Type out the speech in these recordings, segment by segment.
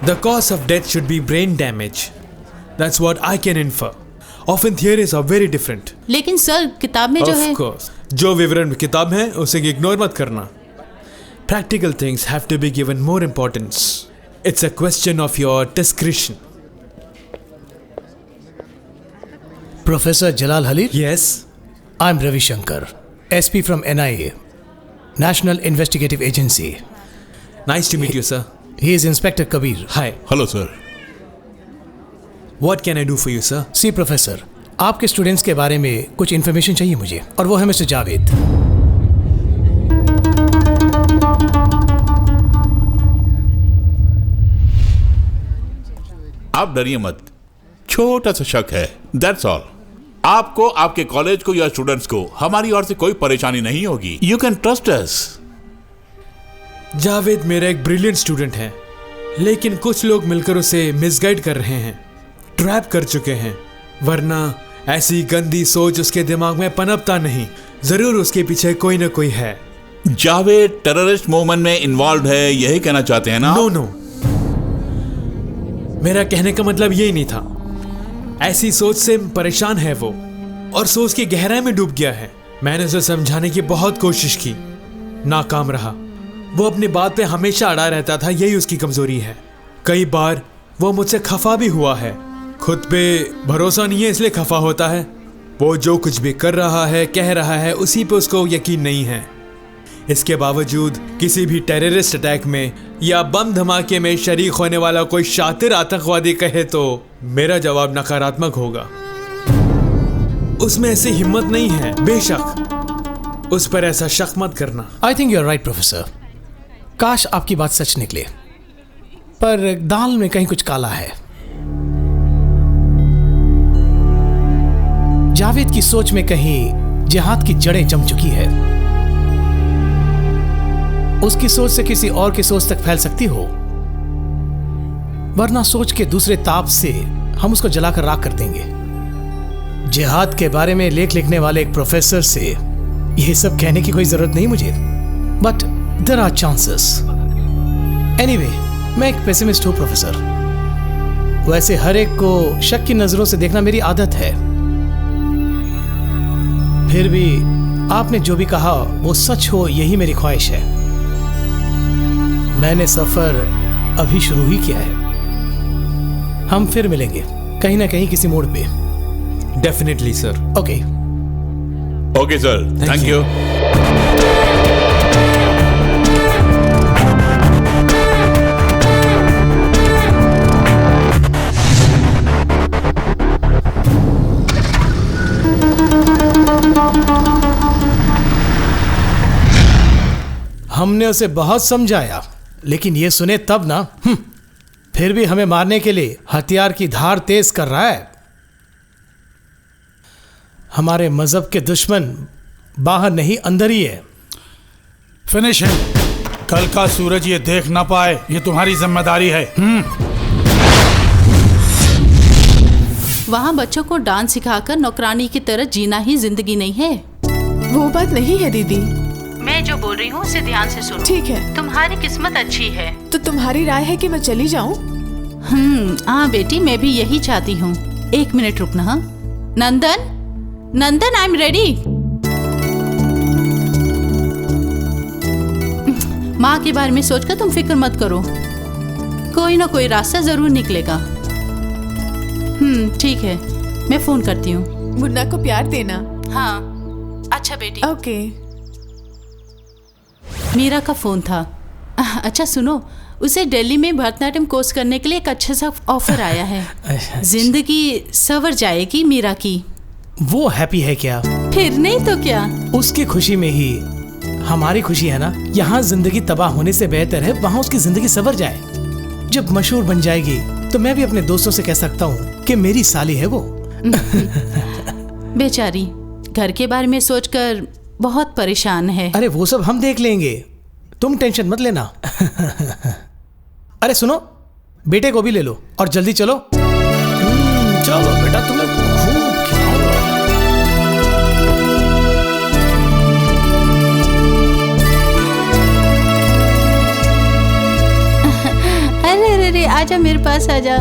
The cause of death should be brain damage. That's what I can infer. Often theories are very different. लेकिन sir किताब में जो है Of course. जो विवरण किताब है उसे इग्नोर मत करना. Practical things have to be given more importance. It's a question of your discretion. Professor Jalal Halil? Yes. I'm Ravi Shankar, SP from NIA, National Investigative Agency. Nice to meet you, sir. He is Inspector Kabir. Hi. Hello sir. What can I do for you, sir? See, Professor, आपके students के बारे में कुछ information चाहिए मुझे, और वो है मिस्टर जावेद। आप डरिए मत, छोटा सा शक है, दैट्स ऑल। आपको, आपके कॉलेज को या स्टूडेंट्स को हमारी ओर से कोई परेशानी नहीं होगी। You can trust us. Javed मेरा एक ब्रिलियंट स्टूडेंट है, लेकिन कुछ लोग मिलकर उसे मिसगाइड कर रहे हैं, ट्रैप कर चुके हैं। वरना ऐसी गंदी सोच उसके दिमाग में पनपता नहीं। जरूर उसके पीछे कोई ना कोई है। जावेद टेररिस्ट मूवमेंट में इन्वॉल्व है, यही कहना चाहते हैं ना? नो, मेरा कहने का मतलब यही नहीं था। ऐसी सोच से परेशान है वो, और सोच की गहराई में डूब गया है। मैंने उसे समझाने की बहुत कोशिश की, नाकाम रहा। वो अपनी बात पे हमेशा अड़ा रहता था, यही उसकी कमजोरी है। कई बार वो मुझसे खफा भी हुआ है। खुद पे भरोसा नहीं है इसलिए खफा होता है। वो जो कुछ भी कर रहा है, कह रहा है, उसी पे उसको यकीन नहीं है। इसके बावजूद किसी भी टेररिस्ट अटैक में या बम धमाके में शरीक होने वाला कोई शातिर आतंकवादी कहे तो मेरा जवाब नकारात्मक होगा। उसमें ऐसी हिम्मत नहीं है। बेशक उस पर ऐसा शक मत करना। I think you are right professor. काश आपकी बात सच निकले, पर दाल में कहीं कुछ काला है। जावेद की सोच में कहीं जिहाद की जड़ें जम चुकी है। उसकी सोच से किसी और की सोच तक फैल सकती हो, वरना सोच के दूसरे ताप से हम उसको जलाकर राख कर देंगे। जिहाद के बारे में लेख लिखने वाले एक प्रोफेसर से यह सब कहने की कोई जरूरत नहीं मुझे, but there are chances. Anyway, मैं एक पेसिमिस्ट हूं प्रोफेसर। वैसे हर एक को शक की नजरों से देखना मेरी आदत है। फिर भी आपने जो भी कहा वो सच हो, यही मेरी ख्वाहिश है। मैंने सफर अभी शुरू ही किया है। हम फिर मिलेंगे कहीं ना कहीं किसी मोड़ पे। Definitely sir. Okay sir, thank you. हमने उसे बहुत समझाया, लेकिन ये सुने तब ना। फिर भी हमें मारने के लिए हथियार की धार तेज कर रहा है। हमारे मजहब के दुश्मन बाहर नहीं अंदर ही है। फिनिश है। कल का सूरज ये देख ना पाए, ये तुम्हारी जिम्मेदारी है। वहाँ बच्चों को डांस सिखाकर नौकरानी की तरह जीना ही जिंदगी नहीं है। वो बात नहीं है दीदी। मैं जो बोल रही हूँ उसे ध्यान से सुनो। ठीक है। तुम्हारी किस्मत अच्छी है। तो तुम्हारी राय है कि मैं चली जाऊँ? हाँ बेटी, मैं भी यही चाहती हूँ। एक मिनट रुकना। हाँ नंदन, आई एम रेडी। माँ के बारे में सोचकर तुम फिक्र मत करो, कोई ना कोई रास्ता जरूर निकलेगा। ठीक है, मैं फोन करती हूँ। मुन्ना को प्यार देना। हाँ अच्छा बेटी। ओके। मीरा का फोन था। अच्छा सुनो, उसे दिल्ली में भरतनाट्यम कोर्स करने के लिए एक अच्छा सा ऑफर आया है। जिंदगी संवर जाएगी मीरा की। वो हैप्पी है क्या? फिर नहीं तो क्या। उसकी खुशी में ही हमारी खुशी है ना। यहाँ जिंदगी तबाह होने से बेहतर है वहाँ उसकी जिंदगी संवर जाए। जब मशहूर बन जाएगी तो मैं भी अपने दोस्तों से कह सकता हूँ कि मेरी साली है वो। बेचारी घर के बारे में सोचकर बहुत परेशान है। अरे वो सब हम देख लेंगे, तुम टेंशन मत लेना। अरे सुनो, बेटे को भी ले लो और जल्दी चलो। चलो बेटा, तुम्हें खूब खिलाऊंगा। अरे आजा मेरे पास आजा।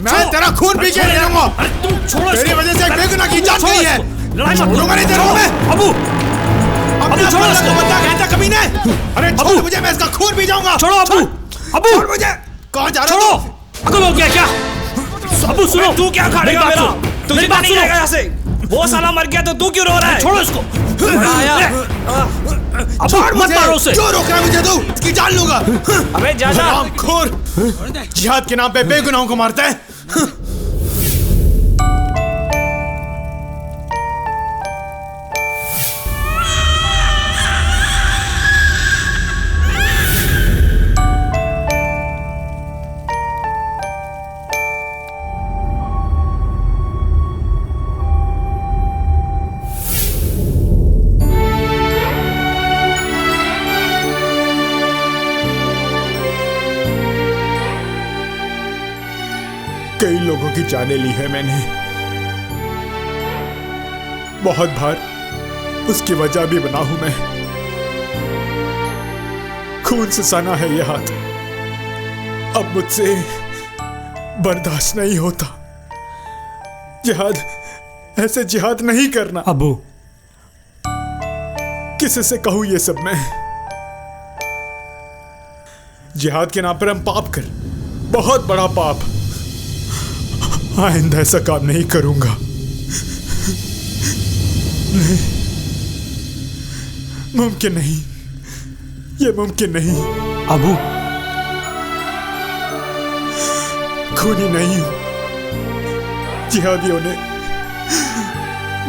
मैं तेरा खून पी के रहूंगा। तेरी वजह से एक बेगुनाह की जान गई है। छोड़ूंगा नहीं तेरे को मैं। अबू छोड़ो इसको। कहता कभी नहीं। अरे छोड़ मुझे, मैं इसका खून पी जाऊंगा। छोड़ो अबू। छोड़ मुझे। कहाँ जा रहा है? पागल हो गया क्या? अबू सुनो, तू क्या खाएगा मेरा? तुझे बात नहीं आएगा यहाँ से। वो साला मर गया तो तू क्यों रो रहा है? छोड़ो इसको। छोड़ मत मारो उसे। क्यों रोक रहा है मुझे तू? इसकी जान लूंगा। अबे जा जा। हरामखोर, जिहाद के नाम पे बेगुनाहों को मारता है। कई लोगों की जानें ली है मैंने, बहुत बार उसकी वजह भी बना हूं मैं। खून से सना है यह हाथ, अब मुझसे बर्दाश्त नहीं होता। जिहाद, ऐसे जिहाद नहीं करना। अबू, किसी से कहूं ये सब मैं? जिहाद के नाम पर हम पाप कर, बहुत बड़ा पाप। आइंदा ऐसा काम नहीं करूंगा। नहीं, मुमकिन नहीं, ये मुमकिन नहीं। अबू, खूनी नहीं हूं। जिहादियों ने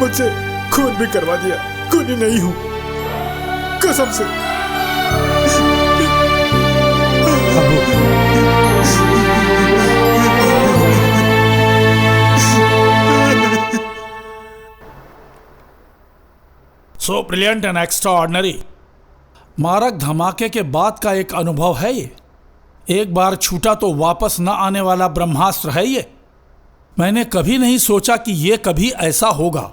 मुझसे खून भी करवा दिया। खूनी नहीं हूं, कसम से। So brilliant and extra ordinary. मारक धमाके के बाद का एक अनुभव है ये। एक बार छूटा तो वापस न आने वाला ब्रह्मास्त्र है ये। मैंने कभी नहीं सोचा कि ये कभी ऐसा होगा,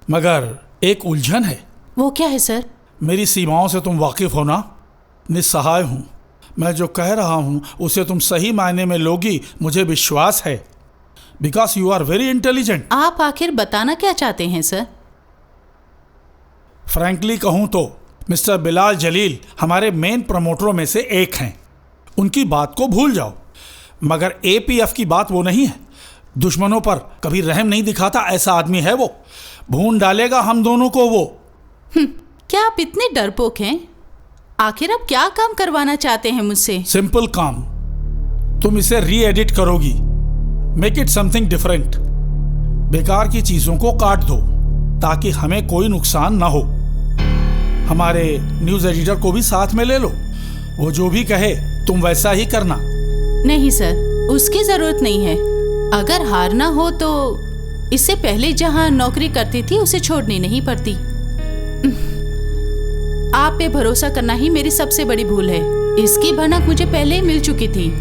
मगर एक उलझन है। वो क्या है सर? मेरी सीमाओं से तुम वाकिफ हो ना। निस्सहाय हूं। मैं जो कह रहा हूं उसे तुम सही मायने में लोगी, मुझे विश्वास है। Because you are very intelligent. आप आखिर बताना क्या चाहते हैं सर? फ्रैंकली कहूं तो मिस्टर बिलाल जलील हमारे मेन प्रमोटरों में से एक हैं। उनकी बात को भूल जाओ, मगर एपीएफ की बात वो नहीं है। दुश्मनों पर कभी रहम नहीं दिखाता, ऐसा आदमी है वो। भून डालेगा हम दोनों को वो। क्या आप इतने डरपोक हैं? आखिर आप क्या काम करवाना चाहते हैं मुझसे? सिंपल काम। तुम इसे री एडिट करोगी, मेक इट समथिंग डिफरेंट। बेकार की चीजों को काट दो ताकि हमें कोई नुकसान ना हो। हमारे न्यूज एडिटर को भी साथ में ले लो, वो जो भी कहे तुम वैसा ही करना। नहीं सर, उसकी जरूरत नहीं है। अगर हारना हो तो इससे पहले जहां नौकरी करती थी उसे छोड़नी नहीं पड़ती। आप पे भरोसा करना ही मेरी सबसे बड़ी भूल है। इसकी भनक मुझे पहले ही मिल चुकी थी।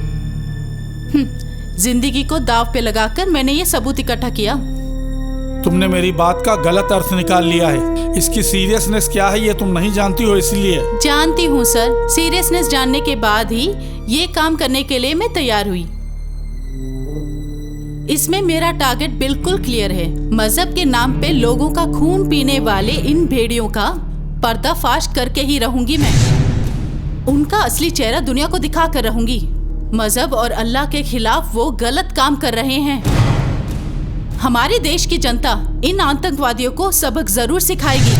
जिंदगी को दांव पे लगाकर मैंने ये सबूत इकट्ठा किया। तुमने मेरी बात का गलत अर्थ निकाल लिया है। इसकी सीरियसनेस क्या है ये तुम नहीं जानती हो, इसलिए। जानती हूँ सर, सीरियसनेस जानने के बाद ही ये काम करने के लिए मैं तैयार हुई। इसमें मेरा टारगेट बिल्कुल क्लियर है। मजहब के नाम पे लोगों का खून पीने वाले इन भेड़ियों का पर्दाफाश करके ही रहूंगी मैं। उनका असली चेहरा दुनिया को दिखा कर रहूंगी। मजहब और अल्लाह के खिलाफ वो गलत काम कर रहे हैं। हमारे देश की जनता इन आतंकवादियों को सबक जरूर सिखाएगी।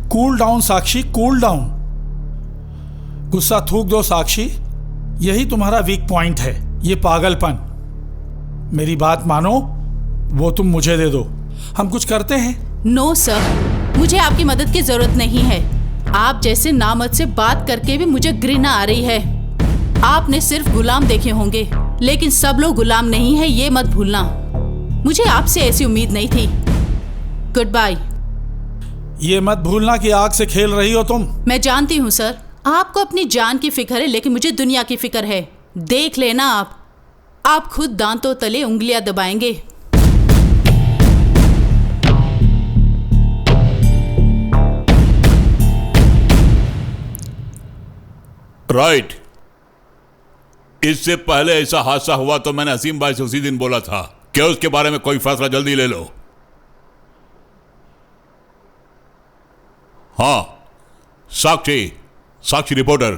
कूल डाउन साक्षी, कूल डाउन। गुस्सा थूक दो साक्षी, यही तुम्हारा वीक पॉइंट है, ये पागलपन। मेरी बात मानो, वो तुम मुझे दे दो, हम कुछ करते हैं। नो सर, मुझे आपकी मदद की जरूरत नहीं है। आप जैसे नामर्द से बात करके भी मुझे घृणा आ रही है। आपने सिर्फ गुलाम देखे होंगे, लेकिन सब लोग गुलाम नहीं है, ये मत भूलना। मुझे आपसे ऐसी उम्मीद नहीं थी। Goodbye. ये मत भूलना कि आग से खेल रही हो तुम। मैं जानती हूँ सर, आपको अपनी जान की फिक्र है, लेकिन मुझे दुनिया की फिक्र है। देख लेना आप खुद दांतों तले उंगलियां दबाएंगे। राइट। इससे पहले ऐसा हादसा हुआ तो मैंने असीम भाई से उसी दिन बोला था कि उसके बारे में कोई फैसला जल्दी ले लो। हाँ, साक्षी रिपोर्टर।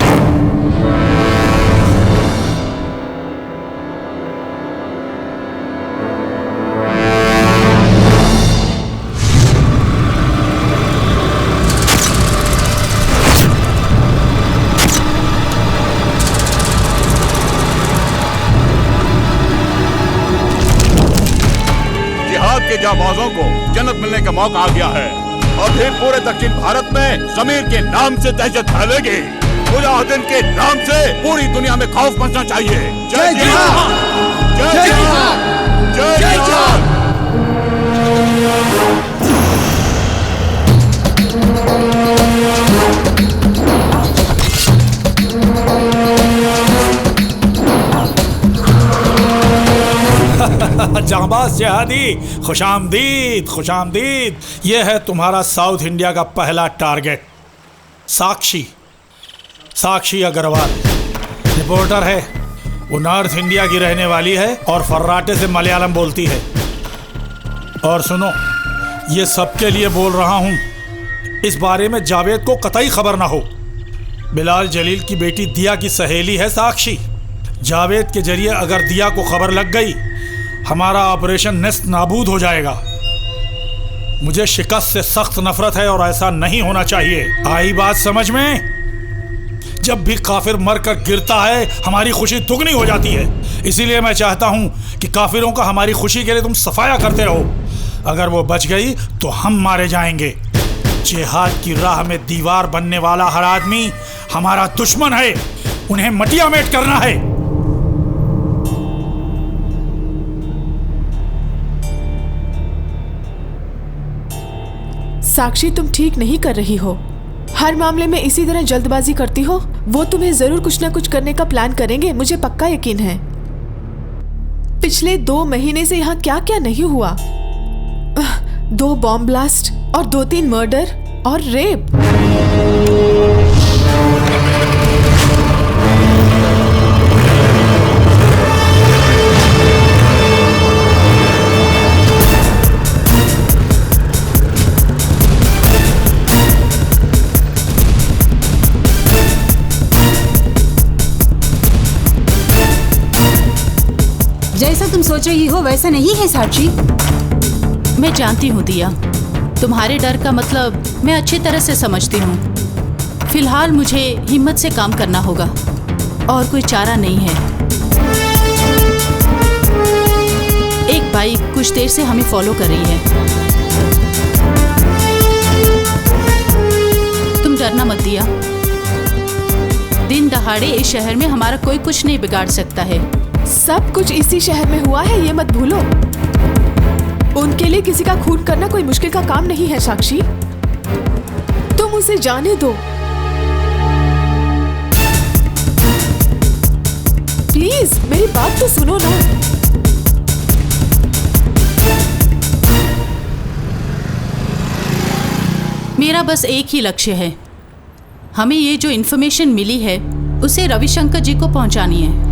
के जाबाजों को जन्नत मिलने का मौका आ गया है और फिर पूरे दक्षिण भारत में जमीर के नाम से दहशत फैलेगी। मुजाहिदीन के नाम से पूरी दुनिया में खौफ मचना चाहिए। जय जिहाद, जय जिहाद, जय जिहाद। जांबाज जिहादी, खुशामदीद खुशामदीद। ये है तुम्हारा साउथ इंडिया का पहला टारगेट, साक्षी अग्रवाल। रिपोर्टर है, वो नॉर्थ इंडिया की रहने वाली है और फर्राटे से मलयालम बोलती है। और सुनो, ये सबके लिए बोल रहा हूँ, इस बारे में जावेद को कतई खबर ना हो। बिलाल जलील की बेटी दिया की सहेली है साक्षी। जावेद के जरिए अगर दिया को खबर लग गई, हमारा ऑपरेशन नेस्त नाबूद हो जाएगा। मुझे शिकस्त से सख्त नफरत है और ऐसा नहीं होना चाहिए। आई बात समझ में? जब भी काफिर मर कर गिरता है, हमारी खुशी दुगनी हो जाती है। इसीलिए मैं चाहता हूं कि काफिरों का हमारी खुशी के लिए तुम सफाया करते रहो। अगर वो बच गई तो हम मारे जाएंगे। जिहाद की राह में दीवार बनने वाला हर आदमी हमारा दुश्मन है। उन्हें मटियामेट करना है। साक्षी, तुम ठीक नहीं कर रही हो। हर मामले में इसी तरह जल्दबाजी करती हो। वो तुम्हें जरूर कुछ ना कुछ करने का प्लान करेंगे, मुझे पक्का यकीन है। पिछले 2 महीने से यहाँ क्या क्या नहीं हुआ। 2 बॉम्ब ब्लास्ट और 2-3 मर्डर और रेप। तुम सोच रही हो वैसा नहीं है साक्षी। मैं जानती हूँ दिया, तुम्हारे डर का मतलब मैं अच्छी तरह से समझती हूँ। फिलहाल मुझे हिम्मत से काम करना होगा और कोई चारा नहीं है। एक बाइक कुछ देर से हमें फॉलो कर रही है। तुम डरना मत दिया, दिन दहाड़े इस शहर में हमारा कोई कुछ नहीं बिगाड़ सकता है। सब कुछ इसी शहर में हुआ है, ये मत भूलो। उनके लिए किसी का खून करना कोई मुश्किल का काम नहीं है साक्षी, तुम उसे जाने दो प्लीज। मेरी बात तो सुनो ना। मेरा बस एक ही लक्ष्य है, हमें ये जो इन्फॉर्मेशन मिली है उसे रविशंकर जी को पहुंचानी है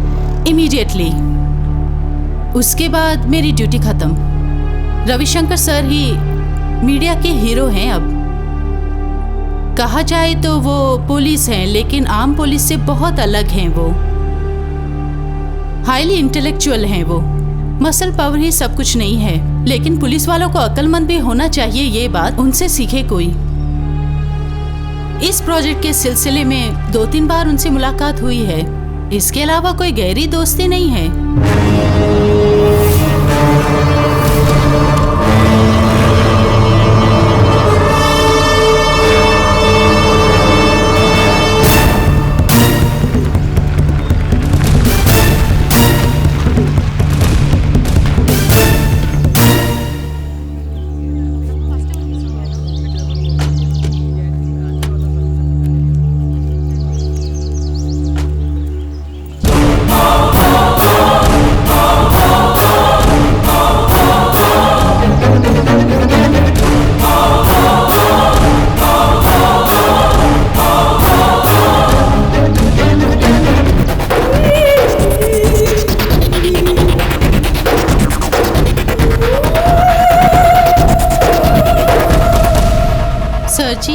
इमीडिएटली। उसके बाद मेरी ड्यूटी खत्म। रविशंकर सर ही मीडिया के हीरो हैं। अब कहा जाए तो वो पुलिस हैं, लेकिन आम पुलिस से बहुत अलग हैं। वो हाईली इंटेलेक्चुअल हैं। वो मसल पावर ही सब कुछ नहीं है, लेकिन पुलिस वालों को अक्लमंद भी होना चाहिए। ये बात उनसे सीखे कोई। इस प्रोजेक्ट के सिलसिले में 2-3 बार उनसे मुलाकात हुई है, इसके अलावा कोई गहरी दोस्ती नहीं है।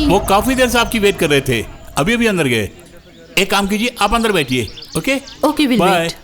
वो काफी देर से आपकी वेट कर रहे थे, अभी अभी अंदर गए। एक काम कीजिए, आप अंदर बैठिए। Okay okay, will wait.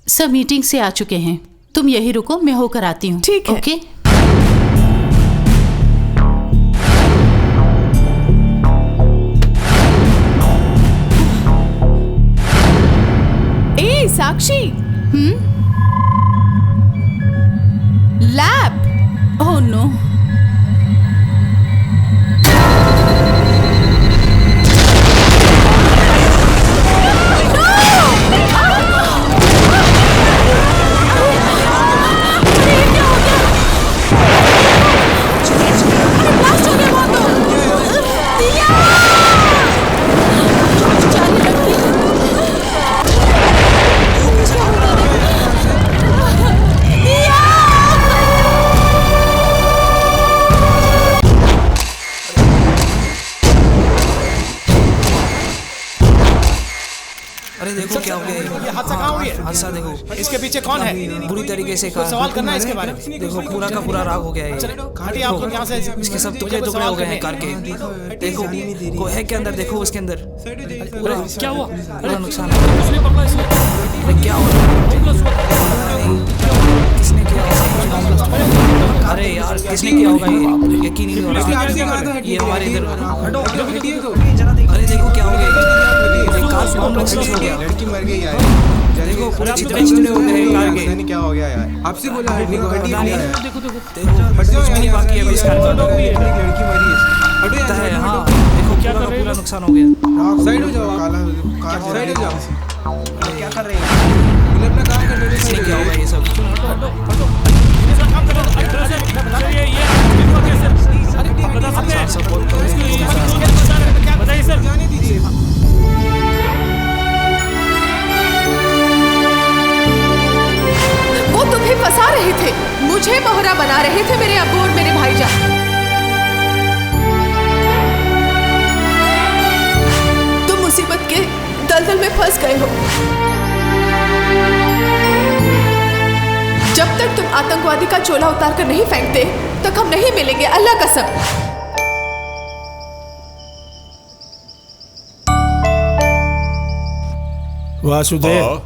सब मीटिंग से आ चुके हैं, तुम यही रुको, मैं होकर आती हूँ। ठीक है। ओके। ए साक्षी, लैब। Oh no. देखो क्या हो गया। ये हादसा कहाँ हो गया? हादसा देखो, इसके पीछे कौन है? बुरी तरीके से कोई सवाल करना है इसके बारे में? देखो पूरा का पूरा राग हो गया है। हटिए आप लोग यहाँ से। इसके सब टुकड़े टुकड़े हो गए हैं कार के। देखो वो है के अंदर, देखो उसके अंदर। क्या हुआ? बड़ा नुकसान है। अरे क्या हुआ? किसने किया? अरे यार किसने किया होगा? ये यकीन नहीं हो रहा। ये हमारे इधर। अरे देखो क्या हो गया। कॉम्प्लेक्स लॉस हो गया। लड़की मर गई यार। देखो पूरे चितरे चितरे हो गए कार के। पता नहीं क्या हो गया यार। आपसे बोला हटने को, हटी नहीं यार। देखो कुछ नहीं बाकी है बस कार का। लड़की मरी है। हटो पता है यार। हाँ, देखो क्या कर पूरा नुकसान हो गया। साइड हो जाओ। काला कार साइड हो जाओ। क्या कर रहे हैं? बोले अपना काम करने दो। इसने क्या होगा ये सब? वो तुम्हें फंसा रहे थे, मुझे मोहरा बना रहे थे मेरे अब्बू और मेरे भाईजान। तुम मुसीबत के दलदल में फंस गए हो। जब तक तुम आतंकवादी का चोला उतार कर नहीं फेंकते तक हम नहीं मिलेंगे, अल्लाह कसम। वासुदेव,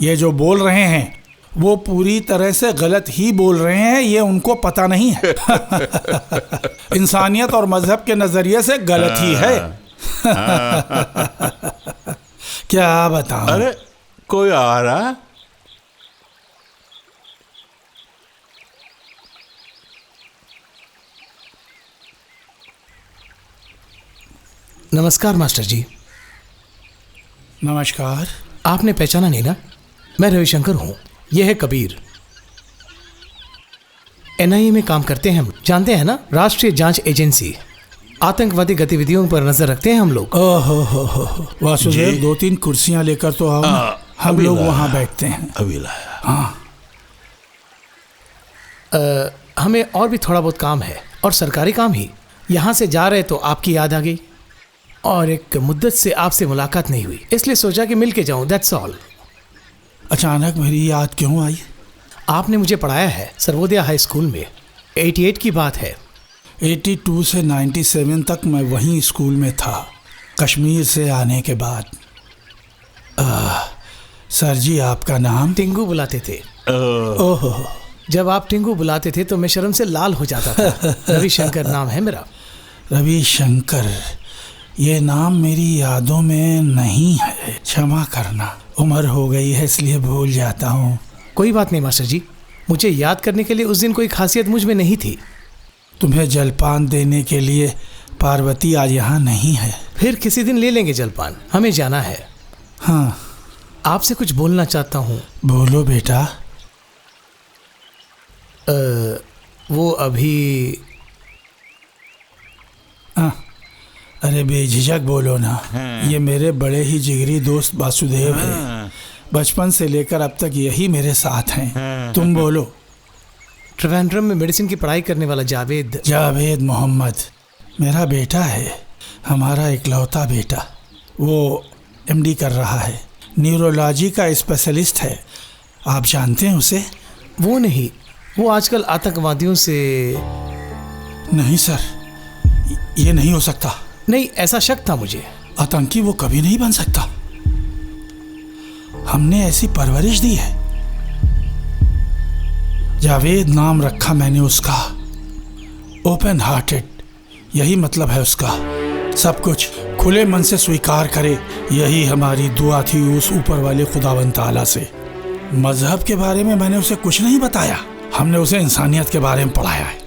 ये जो बोल रहे हैं वो पूरी तरह से गलत ही बोल रहे हैं, ये उनको पता नहीं है। इंसानियत और मजहब के नजरिए से गलत ही है। क्या बताऊं? अरे कोई आ रहा? नमस्कार मास्टर जी। नमस्कार। आपने पहचाना नहीं ना? मैं रविशंकर हूँ, यह है कबीर। NIA में काम करते हैं हम, जानते हैं ना? राष्ट्रीय जांच एजेंसी। आतंकवादी गतिविधियों पर नजर रखते हैं हम लोग। ओहो हो। वासुदेव, 2-3 कुर्सियां लेकर तो आओ ना, हम लोग वहां बैठते हैं। अभी लाया। हाँ। हमें और भी थोड़ा बहुत काम है, और सरकारी काम ही। यहाँ से जा रहे तो आपकी याद आ गई, और एक मुद्दत से आपसे मुलाकात नहीं हुई, इसलिए सोचा कि मिल के जाऊँ, दैट्स ऑल। अचानक मेरी याद क्यों आई? आपने मुझे पढ़ाया है सर्वोदय हाई स्कूल में। 88 की बात है। 82 से 97 तक मैं वहीं स्कूल में था, कश्मीर से आने के बाद। सर जी, आपका नाम? टिंगू बुलाते थे। ओहो, जब आप टिंगू बुलाते थे तो मैं शर्म से लाल हो जाता था। रविशंकर नाम है मेरा। रविशंकर, ये नाम मेरी यादों में नहीं है, क्षमा करना। उम्र हो गई है इसलिए भूल जाता हूँ। कोई बात नहीं मास्टर जी, मुझे याद करने के लिए उस दिन कोई खासियत मुझ में नहीं थी। तुम्हें जलपान देने के लिए पार्वती आज यहाँ नहीं है। फिर किसी दिन ले लेंगे जलपान, हमें जाना है। हाँ, आपसे कुछ बोलना चाहता हूँ। बोलो बेटा। वो अभी अरे बेझिझक बोलो ना। ये मेरे बड़े ही जिगरी दोस्त वासुदेव है। बचपन से लेकर अब तक यही मेरे साथ हैं। तुम बोलो। ट्रिवेंड्रम में मेडिसिन की पढ़ाई करने वाला जावेद मोहम्मद मेरा बेटा है, हमारा इकलौता बेटा। वो MD कर रहा है, न्यूरोलॉजी का स्पेशलिस्ट है। आप जानते हैं उसे? वो नहीं, वो आजकल आतंकवादियों से। नहीं सर, ये नहीं हो सकता। नहीं, ऐसा शक था मुझे। आतंकी वो कभी नहीं बन सकता। हमने ऐसी परवरिश दी है। जावेद नाम रखा मैंने उसका। ओपन हार्टेड, यही मतलब है उसका। सब कुछ खुले मन से स्वीकार करे, यही हमारी दुआ थी उस ऊपर वाले खुदावंद ताला से। मजहब के बारे में मैंने उसे कुछ नहीं बताया, हमने उसे इंसानियत के बारे में पढ़ाया है।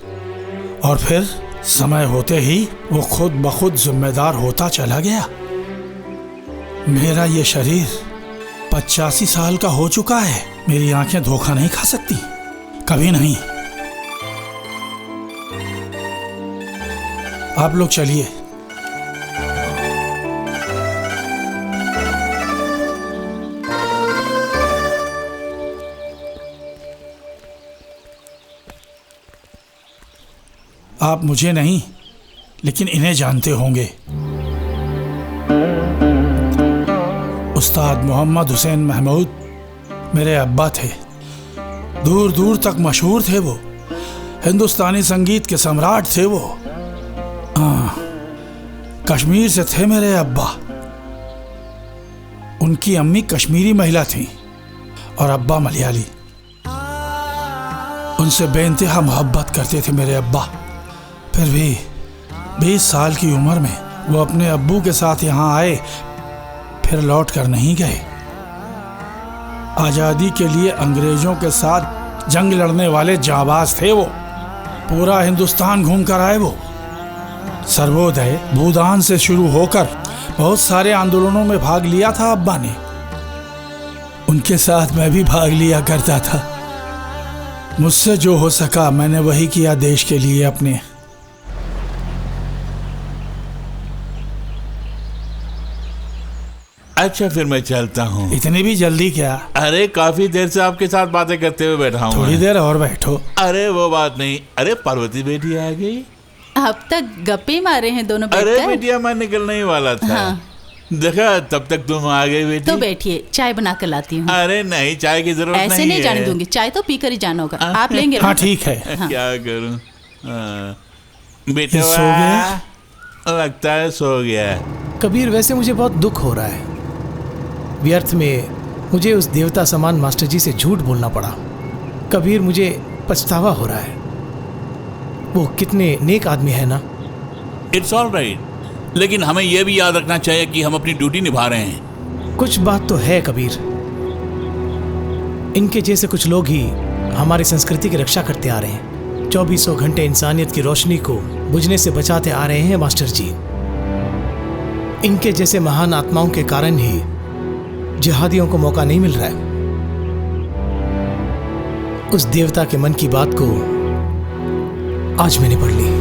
और फिर समय होते ही वो खुद ब खुद जिम्मेदार होता चला गया। मेरा ये शरीर 85 साल का हो चुका है, मेरी आंखें धोखा नहीं खा सकती, कभी नहीं। आप लोग चलिए। आप मुझे नहीं लेकिन इन्हें जानते होंगे। उस्ताद मोहम्मद हुसैन महमूद मेरे अब्बा थे। दूर दूर तक मशहूर थे वो, हिंदुस्तानी संगीत के सम्राट थे वो। कश्मीर से थे मेरे अब्बा। उनकी अम्मी कश्मीरी महिला थी और अब्बा मलयाली। उनसे बेइंतहा मोहब्बत करते थे मेरे अब्बा। फिर भी 20 साल की उम्र में वो अपने अब्बू के साथ यहाँ आए, फिर लौट कर नहीं गए। आजादी के लिए अंग्रेजों के साथ जंग लड़ने वाले जाबाज थे वो। पूरा हिंदुस्तान घूम कर आए वो। सर्वोदय भूदान से शुरू होकर बहुत सारे आंदोलनों में भाग लिया था अब्बा ने। उनके साथ मैं भी भाग लिया करता था। मुझसे जो हो सका मैंने वही किया देश के लिए अपने। अच्छा फिर मैं चलता हूँ। इतनी भी जल्दी क्या? अरे काफी देर से आपके साथ बातें करते हुए बैठा हूँ। थोड़ी देर और बैठो। अरे वो बात नहीं। अरे पार्वती बेटी आ गई। अब तक गप्पे मारे हैं दोनों अरे बैठकर। बेटिया मैं निकलने ही वाला था। हाँ। देखा तब तक तुम आ गई बेटी। तो बैठिए, चाय बना कर लाती हूँ। अरे नहीं चाय की जरूरत नहीं है। ऐसे नहीं जाने दूंगी, चाय तो पीकर ही जाना होगा। आप लेंगे? हाँ ठीक है। क्या करूँ? बेटा सो गया? लगता है सो गया। कबीर वैसे मुझे बहुत दुख हो रहा है। व्यर्थ में मुझे उस देवता समान मास्टर जी से झूठ बोलना पड़ा। कबीर मुझे पछतावा हो रहा है। वो कितने नेक आदमी है ना। इट्स ऑल राइट, लेकिन हमें यह भी याद रखना चाहिए कि हम अपनी ड्यूटी निभा रहे हैं। कुछ बात तो है कबीर। इनके जैसे कुछ लोग ही हमारी संस्कृति की रक्षा करते आ रहे हैं। 2400 घंटे इंसानियत की रोशनी को बुझने से बचाते आ रहे हैं मास्टर जी। इनके जैसे महान आत्माओं के कारण ही जिहादियों को मौका नहीं मिल रहा है। उस देवता के मन की बात को आज मैंने पढ़ ली।